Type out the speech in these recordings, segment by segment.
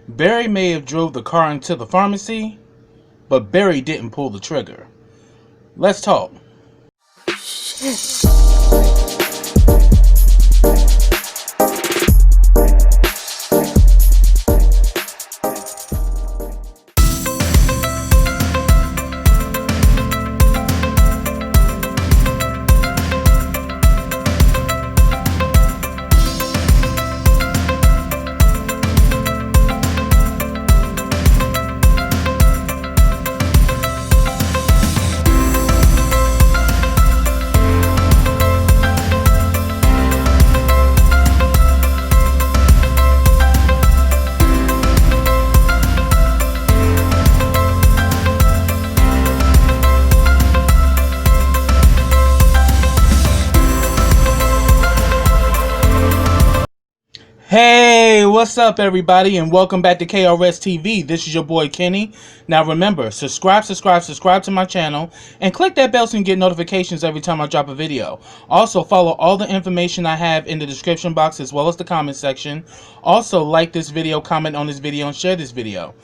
Barry may have drove the car into the pharmacy, but Barry didn't pull the trigger. Let's talk. Hey, what's up everybody, and welcome back to KRSTV. This is your boy Kenny. Now remember, subscribe to my channel and click that bell so you can get notifications every time I drop a video. Also follow all the information I have in the description box as well as the comment section. Also like this video, comment on this video, and share this video.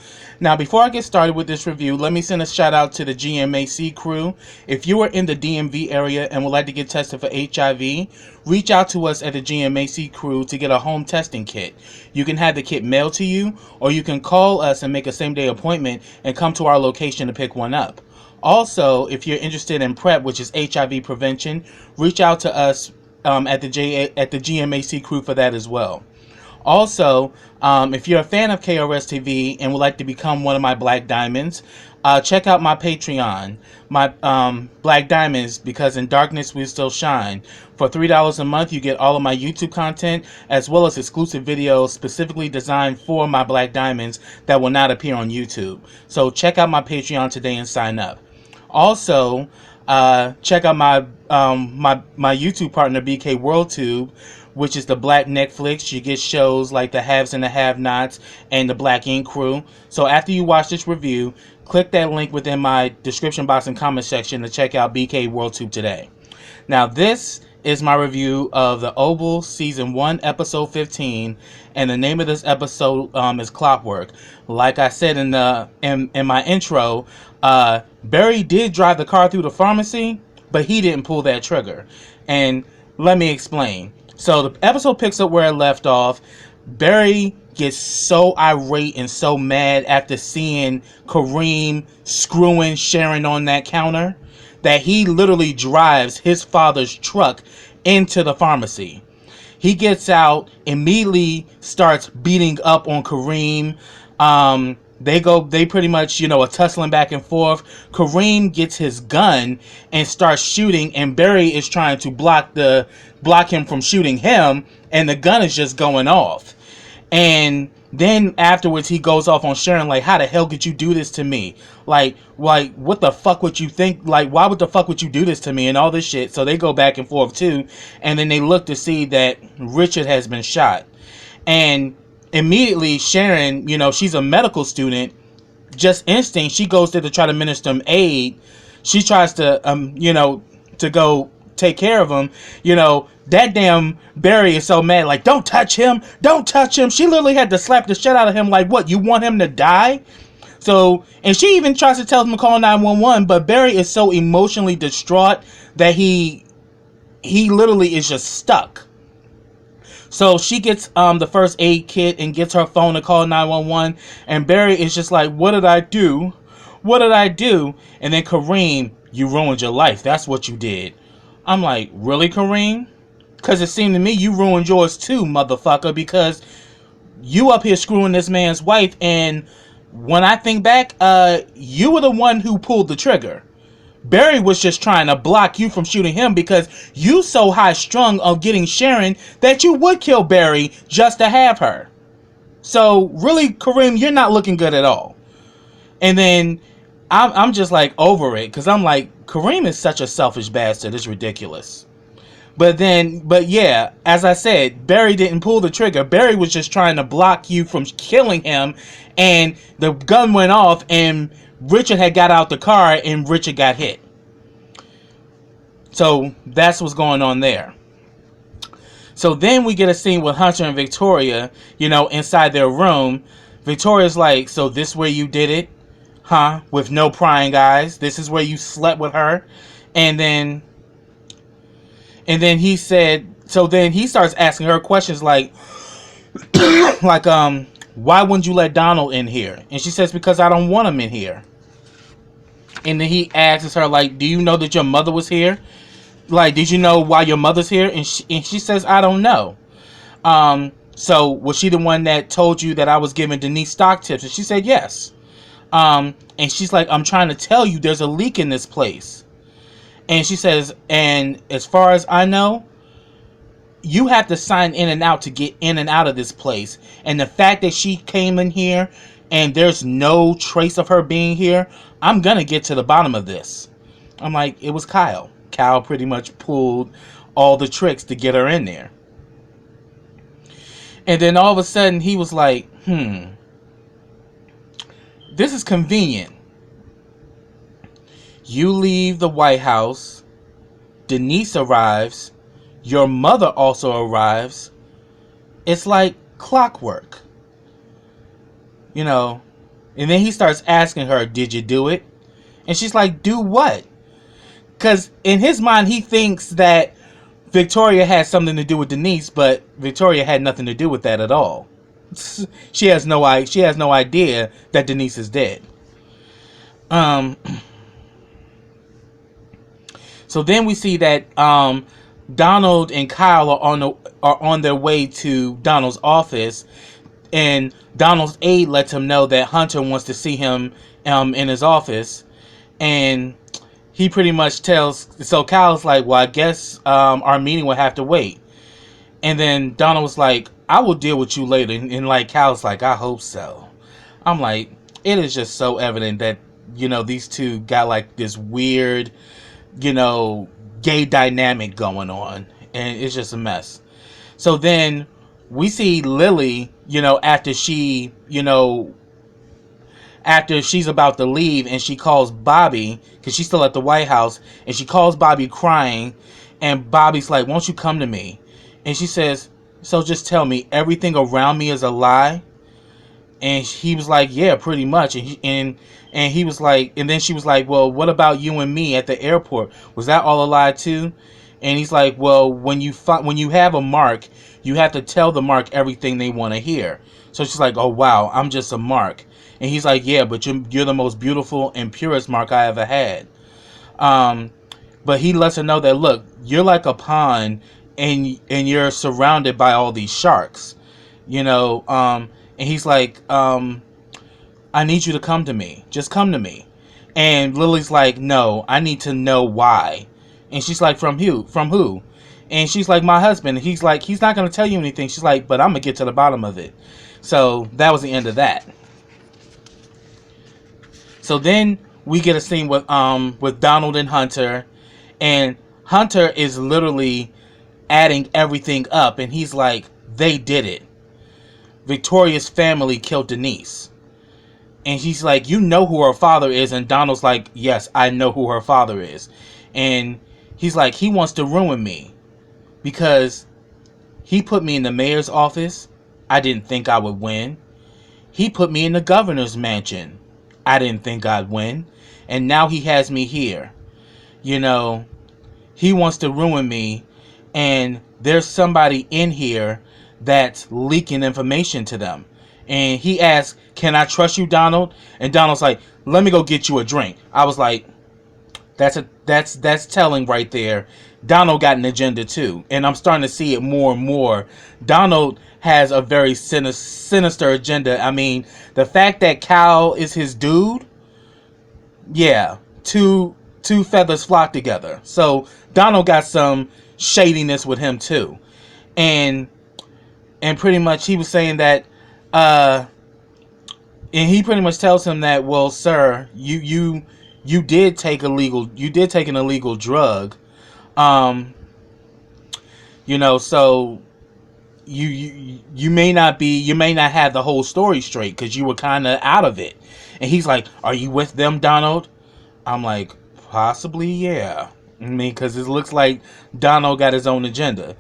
Now before I get started with this review, let me send a shout out to the GMHC crew. If you are in the DMV area and would like to get tested for HIV, reach out to us at the GMHC crew to get a home testing kit. You can have the kit mailed to you, or you can call us and make a same-day appointment and come to our location to pick one up. Also, if you're interested in PrEP, which is HIV prevention, reach out to us at the GMHC crew for that as well. Also, if you're a fan of KRSTV and would like to become one of my Black Diamonds, check out my Patreon, my Black Diamonds, because in darkness we still shine. For $3 a month, you get all of my YouTube content as well as exclusive videos specifically designed for my Black Diamonds that will not appear on YouTube. So check out my Patreon today and sign up. Also, check out my YouTube partner BK WorldTube, which is the Black Netflix. You get shows like The Haves and the Have-Nots and the Black Ink Crew. So after you watch this review, click that link within my description box and comment section to check out BK WorldTube today. Now this is my review of The Oval Season 1 Episode 15, and the name of this episode is Clockwork. Like I said in my intro, Barry did drive the car through the pharmacy, but he didn't pull that trigger. And let me explain. So the episode picks up where it left off. Barry gets so irate and so mad after seeing Kareem screwing Sharon on that counter that he literally drives his father's truck into the pharmacy. He gets out, immediately starts beating up on Kareem. They pretty much, are tussling back and forth. Kareem gets his gun and starts shooting, and Barry is trying to block him from shooting him, and the gun is just going off. And then afterwards he goes off on Sharon like, how the hell could you do this to me? Like what the fuck would you think? Like, why would the fuck would you do this to me? And all this shit. So they go back and forth too, and then they look to see that Richard has been shot. And immediately Sharon, she's a medical student, just instinct, she goes there to try to minister him aid. She tries to to go take care of him. That damn Barry is so mad, like, don't touch him, don't touch him. She literally had to slap the shit out of him, like, what, you want him to die? So, and she even tries to tell him to call 911, but Barry is so emotionally distraught that he literally is just stuck. So she gets the first aid kit and gets her phone to call 911, and Barry is just like, what did I do? What did I do? And then Kareem, you ruined your life. That's what you did. I'm like, really, Kareem? Because it seemed to me you ruined yours too, motherfucker, because you up here screwing this man's wife, and when I think back, you were the one who pulled the trigger. Barry was just trying to block you from shooting him because you so high-strung on getting Sharon that you would kill Barry just to have her. So, really, Kareem, you're not looking good at all. And then I'm just like over it, because I'm like, Kareem is such a selfish bastard. It's ridiculous. But yeah, as I said, Barry didn't pull the trigger. Barry was just trying to block you from killing him, and the gun went off, and Richard had got out the car, and Richard got hit. So that's what's going on there. So then we get a scene with Hunter and Victoria, inside their room. Victoria's like, so this where you did it, huh? With no prying eyes. This is where you slept with her. And then he said, so then he starts asking her questions like, like, why wouldn't you let Donald in here? And she says, because I don't want him in here. And then he asks her, like, do you know that your mother was here? Like, did you know why your mother's here? And she says, I don't know. So was she the one that told you that I was giving Denise stock tips? And she said, yes. And she's like, I'm trying to tell you there's a leak in this place. And she says, and as far as I know, you have to sign in and out to get in and out of this place. And the fact that she came in here and there's no trace of her being here, I'm going to get to the bottom of this. I'm like, it was Kyle. Kyle pretty much pulled all the tricks to get her in there. And then all of a sudden he was like, this is convenient. You leave the White House. Denise arrives. Your mother also arrives. It's like clockwork. You know. And then he starts asking her, did you do it? And she's like, do what? Because in his mind, he thinks that Victoria has something to do with Denise, but Victoria had nothing to do with that at all. She has no idea that Denise is dead. So then we see that Donald and Kyle are on their way to Donald's office, and Donald's aide lets him know that Hunter wants to see him in his office, and he pretty much tells. So Kyle's like, "Well, I guess our meeting will have to wait." And then Donald was like, "I will deal with you later." And like Kyle's like, "I hope so." I'm like, it is just so evident that these two got like this weird, gay dynamic going on, and it's just a mess. So then we see Lily, after she's about to leave, and she calls Bobby, because she's still at the White House, and she calls Bobby crying, and Bobby's like, won't you come to me? And she says, so just tell me, everything around me is a lie? And he was like, yeah, pretty much. And he was like, and then she was like, well, what about you and me at the airport? Was that all a lie too? And he's like, well, when you have a mark, you have to tell the mark everything they want to hear. So she's like, oh wow, I'm just a mark. And he's like, yeah, but you're the most beautiful and purest mark I ever had. But he lets her know that, look, you're like a pond, and you're surrounded by all these sharks, and he's like, I need you to come to me. Just come to me. And Lily's like, no, I need to know why. And she's like, from who? From who? And she's like, my husband. And he's like, he's not going to tell you anything. She's like, but I'm going to get to the bottom of it. So that was the end of that. So then we get a scene with Donald and Hunter. And Hunter is literally adding everything up. And he's like, they did it. Victoria's family killed Denise. And she's like, you know who her father is? And Donald's like, yes, I know who her father is. And he's like, he wants to ruin me. Because he put me in the mayor's office. I didn't think I would win. He put me in the governor's mansion. I didn't think I'd win. And now he has me here. He wants to ruin me. And there's somebody in here that's leaking information to them. And he asks, can I trust you, Donald? And Donald's like, let me go get you a drink. I was like, that's telling right there. Donald got an agenda too. And I'm starting to see it more and more. Donald has a very sinister agenda. I mean, the fact that Cal is his dude, yeah, two feathers flock together. So Donald got some shadiness with him too. And pretty much he was saying that, and he pretty much tells him that, well, sir, you did take an illegal drug, so you may not have the whole story straight because you were kind of out of it. And he's like, are you with them, Donald? I'm like, possibly, yeah. I mean, because it looks like Donald got his own agenda.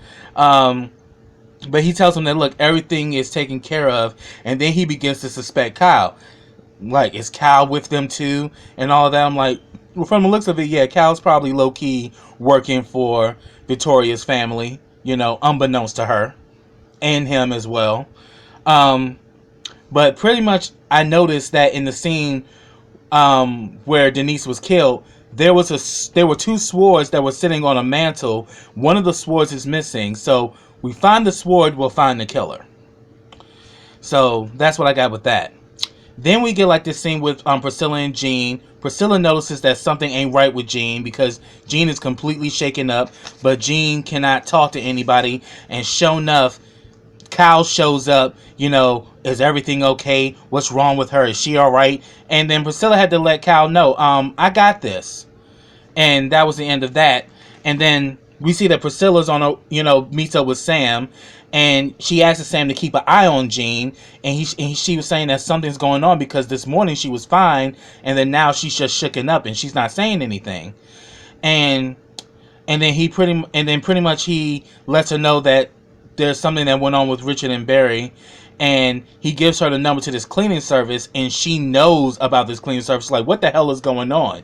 But he tells him that, look, everything is taken care of. And then he begins to suspect Kyle. Like, is Kyle with them too? And all that. I'm like, well, from the looks of it, yeah, Kyle's probably low-key working for Victoria's family, you know, unbeknownst to her. And him as well. But pretty much, I noticed that in the scene where Denise was killed, there were two swords that were sitting on a mantle. One of the swords is missing. So we find the sword, we'll find the killer. So that's what I got with that. Then we get like this scene with Priscilla and Jean. Priscilla notices that something ain't right with Jean because Jean is completely shaken up, but Jean cannot talk to anybody. And sure enough, Kyle shows up, you know, is everything okay? What's wrong with her? Is she alright? And then Priscilla had to let Kyle know, I got this. And that was the end of that. And then we see that Priscilla's on a, you know, meets up with Sam, and she asks Sam to keep an eye on Jean, and she was saying that something's going on because this morning she was fine, and then now she's just shooken up and she's not saying anything. And then pretty much he lets her know that there's something that went on with Richard and Barry, and he gives her the number to this cleaning service, and she knows about this cleaning service. Like, what the hell is going on?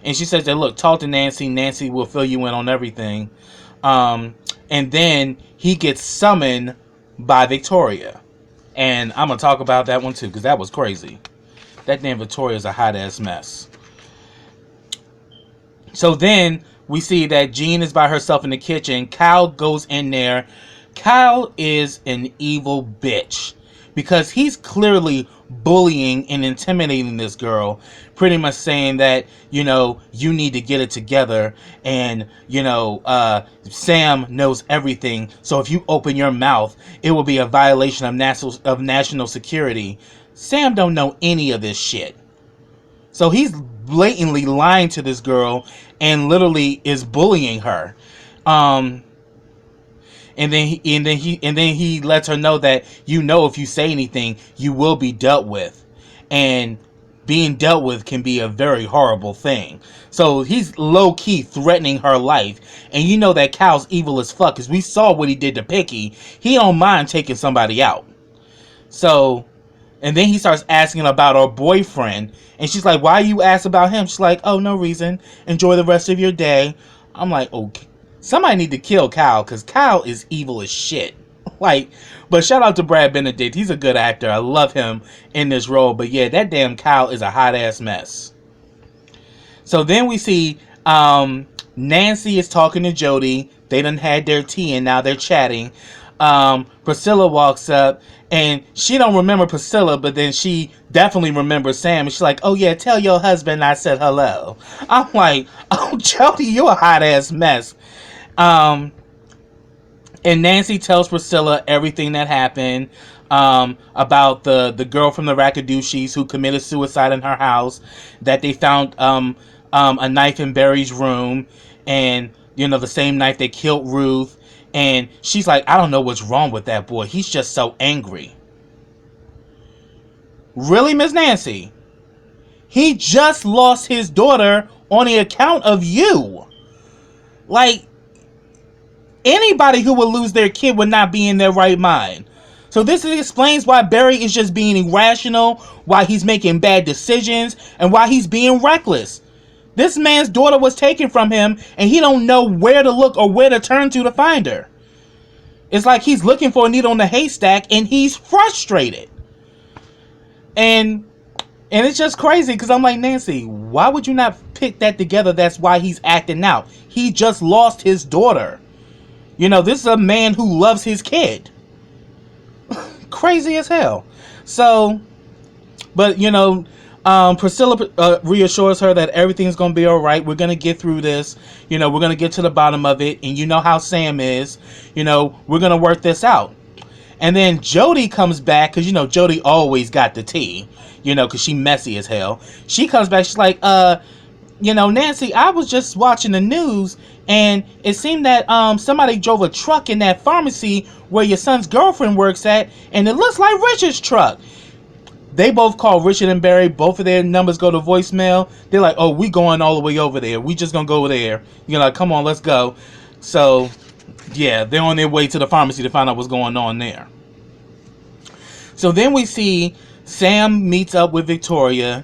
And she says that, look, talk to Nancy. Nancy will fill you in on everything. And then he gets summoned by Victoria. And I'm going to talk about that one too, because that was crazy. That damn Victoria's a hot ass mess. So then we see that Jean is by herself in the kitchen. Kyle goes in there. Kyle is an evil bitch because he's clearly bullying and intimidating this girl, pretty much saying that, you know, you need to get it together, and, you know, Sam knows everything, so if you open your mouth, it will be a violation of national security. Sam don't know any of this shit. So he's blatantly lying to this girl and literally is bullying her. And then he lets her know that, you know, if you say anything, you will be dealt with. And being dealt with can be a very horrible thing. So he's low-key threatening her life. And you know that Kyle's evil as fuck, because we saw what he did to Picky. He don't mind taking somebody out. So, and then he starts asking about her boyfriend. And she's like, why you ask about him? She's like, oh, no reason. Enjoy the rest of your day. I'm like, okay. Somebody need to kill Kyle, because Kyle is evil as shit. Like, but shout out to Brad Benedict. He's a good actor. I love him in this role. But yeah, that damn Kyle is a hot ass mess. So then we see Nancy is talking to Jody. They done had their tea and now they're chatting. Priscilla walks up and she don't remember Priscilla, but then she definitely remembers Sam. And she's like, oh yeah, tell your husband I said hello. I'm like, oh Jody, you a hot ass mess. And Nancy tells Priscilla everything that happened, about the girl from the Rackadooshies who committed suicide in her house, that they found a knife in Barry's room, and, you know, the same knife that killed Ruth. And she's like, I don't know what's wrong with that boy. He's just so angry. Really, Miss Nancy? He just lost his daughter on the account of you. Like, anybody who would lose their kid would not be in their right mind. So this explains why Barry is just being irrational, why he's making bad decisions, and why he's being reckless. This man's daughter was taken from him, and he don't know where to look or where to turn to find her. It's like he's looking for a needle in the haystack, and he's frustrated. And it's just crazy, because I'm like, Nancy, why would you not pick that together? That's why he's acting out. He just lost his daughter. You know, this is a man who loves his kid. Crazy as hell. So, but, you know, Priscilla reassures her that everything's going to be all right. We're going to get through this. You know, we're going to get to the bottom of it. And you know how Sam is. You know, we're going to work this out. And then Jody comes back, because, you know, Jody always got the tea. You know, because she messy as hell. She comes back, she's like, you know, Nancy, I was just watching the news, and it seemed that somebody drove a truck in that pharmacy where your son's girlfriend works at, and it looks like Richard's truck. They both call Richard and Barry. Both of their numbers go to voicemail. They're like, oh, we going all the way over there. We just gonna go there. You're like, come on, let's go. So Yeah, they're on their way to the pharmacy to find out what's going on there. So then we see Sam meets up with Victoria,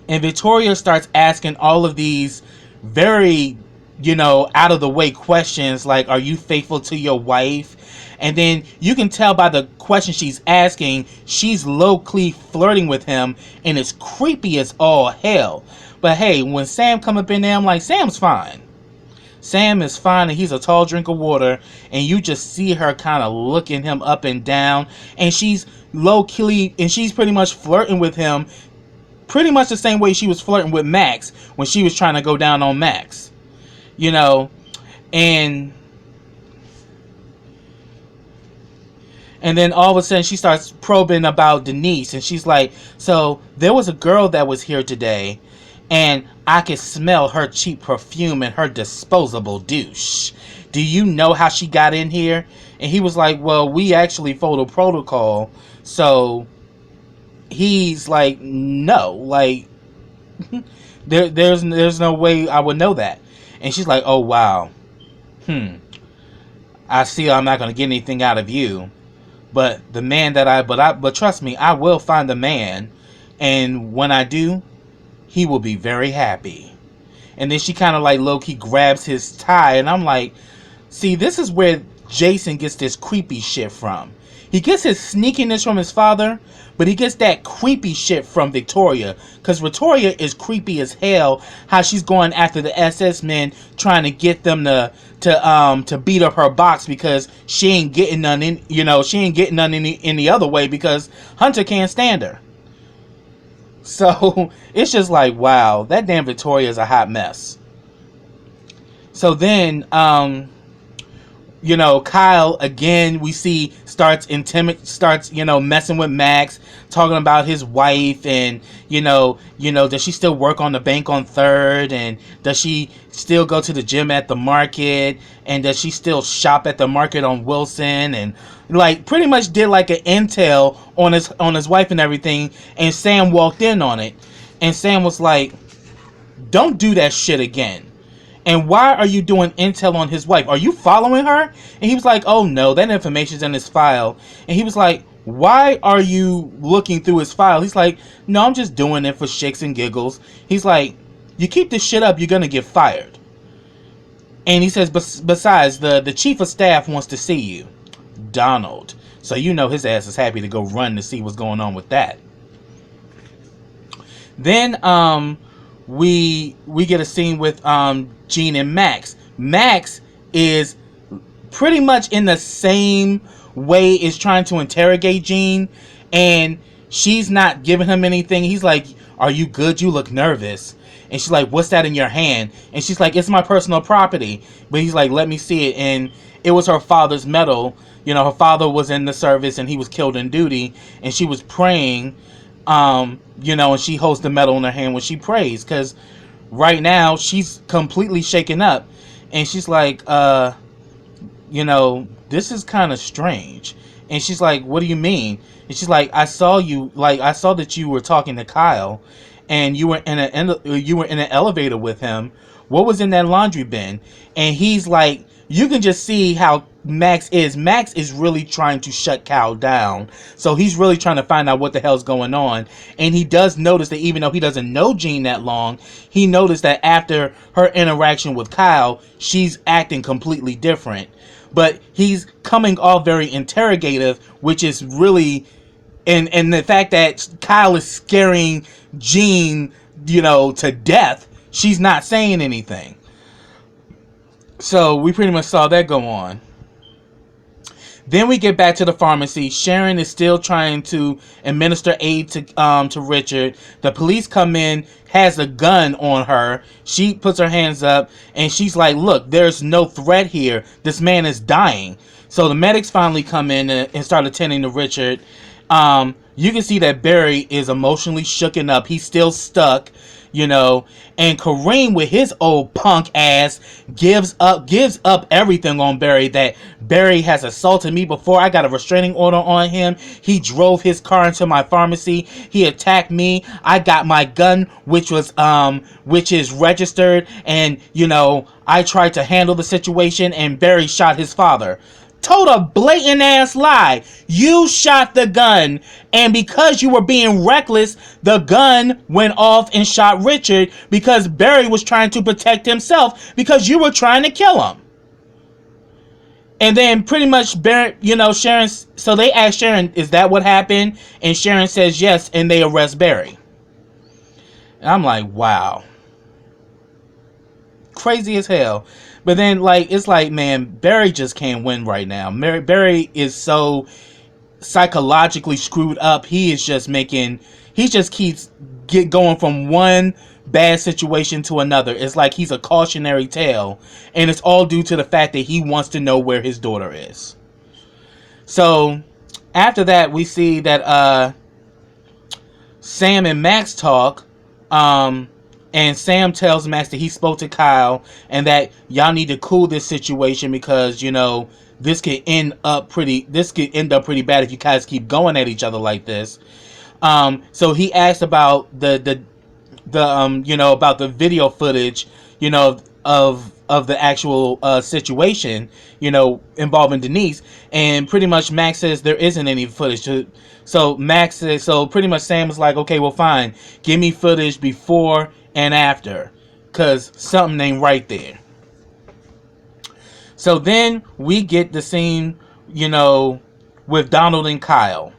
and Victoria starts asking all of these very, out of the way questions like, are you faithful to your wife? And then you can tell by the question she's asking, she's low-key flirting with him, and it's creepy as all hell. But hey, when Sam come up in there, I'm like, Sam's fine. Sam is fine, and he's a tall drink of water, and you just see her kind of looking him up and down, and she's low-key, and she's pretty much flirting with him pretty much the same way she was flirting with Max when she was trying to go down on Max. And then all of a sudden she starts probing about Denise, and she's like, so there was a girl that was here today, and I could smell her cheap perfume and her disposable douche. Do you know how she got in here? And he was like, well, we actually followed protocol. So he's like, no, like there's no way I would know that. And she's like, oh wow, I see I'm not gonna get anything out of you, but the man that but trust me, I will find the man, and when I do, he will be very happy. And then she kind of like low-key grabs his tie, and I'm like, see, this is where Jason gets this creepy shit from. He gets his sneakiness from his father, but he gets that creepy shit from Victoria. Because Victoria is creepy as hell, how she's going after the SS men, trying to get them to beat up her box because she ain't getting none in, she ain't getting none in the other way because Hunter can't stand her. So it's just like, wow, that damn Victoria is a hot mess. So then, Kyle again, we see starts messing with Max, talking about his wife, and does she still work on the bank on 3rd, and does she still go to the gym at the market, and does she still shop at the market on Wilson, and like pretty much did like an intel on his wife and everything. And Sam walked in on it, and Sam was like, don't do that shit again. And why are you doing intel on his wife? Are you following her? And he was like, oh no, that information's in his file. And he was like, why are you looking through his file? He's like, no, I'm just doing it for shits and giggles. He's like, you keep this shit up, you're gonna get fired. And he says, besides, the chief of staff wants to see you, Donald. So his ass is happy to go run to see what's going on with that. Then we get a scene with Jean and Max. Max is pretty much in the same way is trying to interrogate Jean, and she's not giving him anything. He's like, are you good? You look nervous. And she's like, what's that in your hand? And she's like, it's my personal property. But he's like, let me see it. And it was her father's medal. Her father was in the service and he was killed in duty, and she was praying, and she holds the medal in her hand when she prays, because right now she's completely shaken up, and she's like, this is kind of strange. And she's like, what do you mean? And she's like, I saw that you were talking to Kyle, and you were in an elevator with him. What was in that laundry bin? And he's like, you can just see how Max is. Max is really trying to shut Kyle down. So he's really trying to find out what the hell's going on. And he does notice that even though he doesn't know Jean that long, he noticed that after her interaction with Kyle, she's acting completely different. But he's coming off very interrogative, which is really, and the fact that Kyle is scaring Jean, to death, she's not saying anything. So we pretty much saw that go on. Then we get back to the pharmacy. Sharon is still trying to administer aid to Richard. The police come in, has a gun on her. She puts her hands up, and she's like, look, there's no threat here. This man is dying. So the medics finally come in and start attending to Richard. You can see that Barry is emotionally shooken up. He's still stuck. you know, and Kareem with his old punk ass gives up everything on Barry, that Barry has assaulted me before. I got a restraining order on him. He drove his car into my pharmacy. He attacked me. I got my gun, which is registered, and you know, I tried to handle the situation and Barry shot his father. Told a blatant ass lie. You shot the gun, and because you were being reckless, the gun went off and shot Richard because Barry was trying to protect himself because you were trying to kill him. And then pretty much Barry, you know, Sharon, so they asked Sharon, is that what happened? And Sharon says yes, and they arrest Barry. And I'm like, wow. Crazy as hell. But then, like, it's like, man, Barry just can't win right now. Barry is so psychologically screwed up. He just keeps going from one bad situation to another. It's like he's a cautionary tale, and it's all due to the fact that he wants to know where his daughter is. So after that, we see that Sam and Max talk. And Sam tells Max that he spoke to Kyle and that y'all need to cool this situation because, you know, this could end up pretty bad if you guys keep going at each other like this. So he asked about the you know, about the video footage, you know, of the actual situation, you know, involving Denise, and pretty much Max says there isn't any footage. So Max says, so pretty much Sam was like, okay, well, fine, give me footage before and after, cause something ain't right there. So then we get the scene, you know, with Donald and Kyle.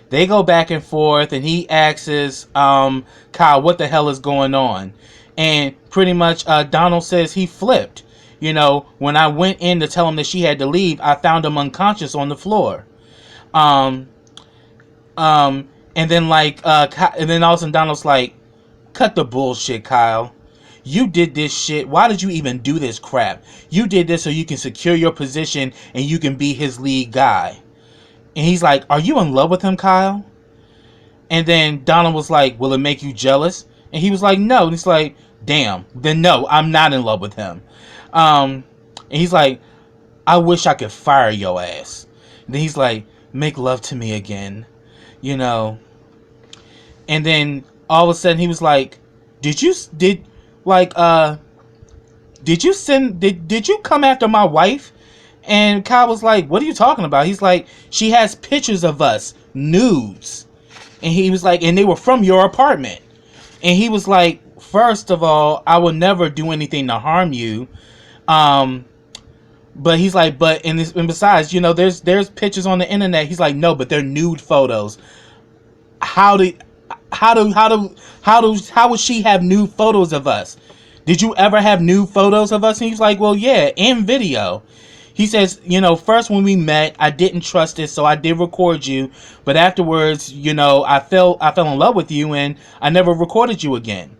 They go back and forth, and he asks Kyle what the hell is going on, and pretty much Donald says he flipped. You know, when I went in to tell him that she had to leave, I found him unconscious on the floor. And then like and then all of a sudden Donald's like, cut the bullshit, Kyle. You did this shit. Why did you even do this crap? You did this so you can secure your position and you can be his lead guy. And he's like, are you in love with him, Kyle? And then Donald was like, will it make you jealous? And he was like, no. And he's like, damn, then no, I'm not in love with him. And he's like, I wish I could fire your ass. And then he's like, make love to me again, you know. And then all of a sudden he was like, did you come after my wife? And Kyle was like, what are you talking about? He's like, she has pictures of us, nudes. And he was like, and they were from your apartment. And he was like, first of all, I would never do anything to harm you. But he's like, and besides, you know, there's pictures on the internet. He's like, no, but they're nude photos. How would she have nude photos of us? Did you ever have nude photos of us? And he's like, well, yeah, in video. He says, you know, first when we met, I didn't trust it, so I did record you. But afterwards, you know, I fell in love with you, and I never recorded you again.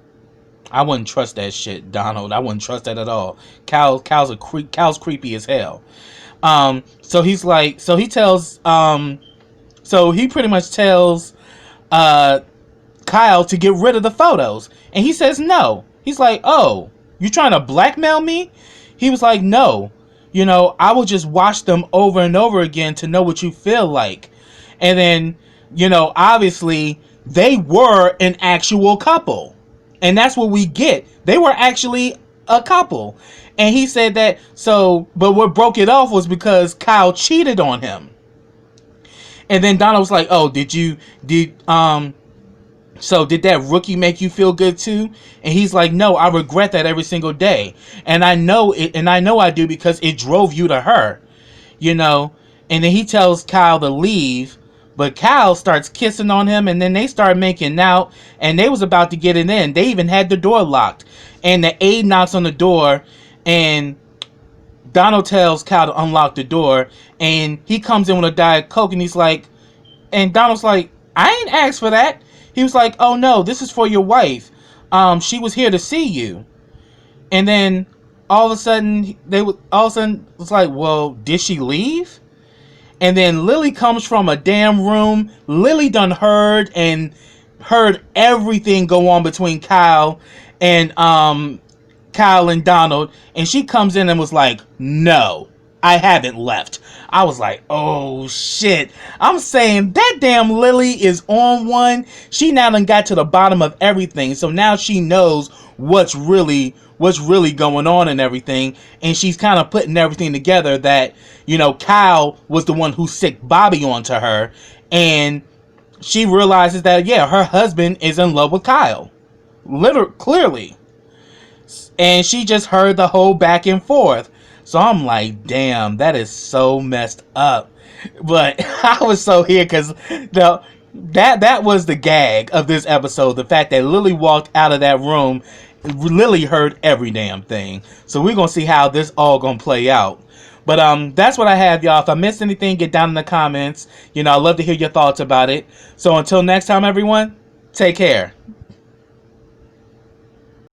I wouldn't trust that shit, Donald. I wouldn't trust that at all. Cal's creepy as hell. So he's like, so he pretty much tells Kyle to get rid of the photos, and he says no. He's like, oh, you trying to blackmail me? He was like, no. You know, I will just watch them over and over again to know what you feel like. And then, you know, obviously they were an actual couple. And that's what we get. They were actually a couple. And he said that, but what broke it off was because Kyle cheated on him. And then Donald was like, oh, did that rookie make you feel good too? And he's like, no, I regret that every single day. And I know it, and I know I do because it drove you to her, you know? And then he tells Kyle to leave, but Kyle starts kissing on him, and then they start making out, and they was about to get it in. They even had the door locked. And the aide knocks on the door, and Donald tells Kyle to unlock the door, and he comes in with a Diet Coke, and he's like, and Donald's like, I ain't asked for that. He was like, oh no, this is for your wife. She was here to see you. And then all of a sudden it's like, well, did she leave? And then Lily comes from a damn room. Lily done heard, and heard everything go on between Kyle and Donald, and she comes in and was like, no, I haven't left. I was like, oh shit. I'm saying that damn Lily is on one. She now done got to the bottom of everything. So now she knows what's really going on and everything. And she's kind of putting everything together that, you know, Kyle was the one who sicked Bobby onto her. And she realizes that, yeah, her husband is in love with Kyle. Clearly. And she just heard the whole back and forth. So I'm like, damn, that is so messed up. But I was so here because that was the gag of this episode. The fact that Lily walked out of that room, Lily heard every damn thing. So we're going to see how this all going to play out. But that's what I have, y'all. If I missed anything, get down in the comments. You know, I'd love to hear your thoughts about it. So until next time, everyone, take care.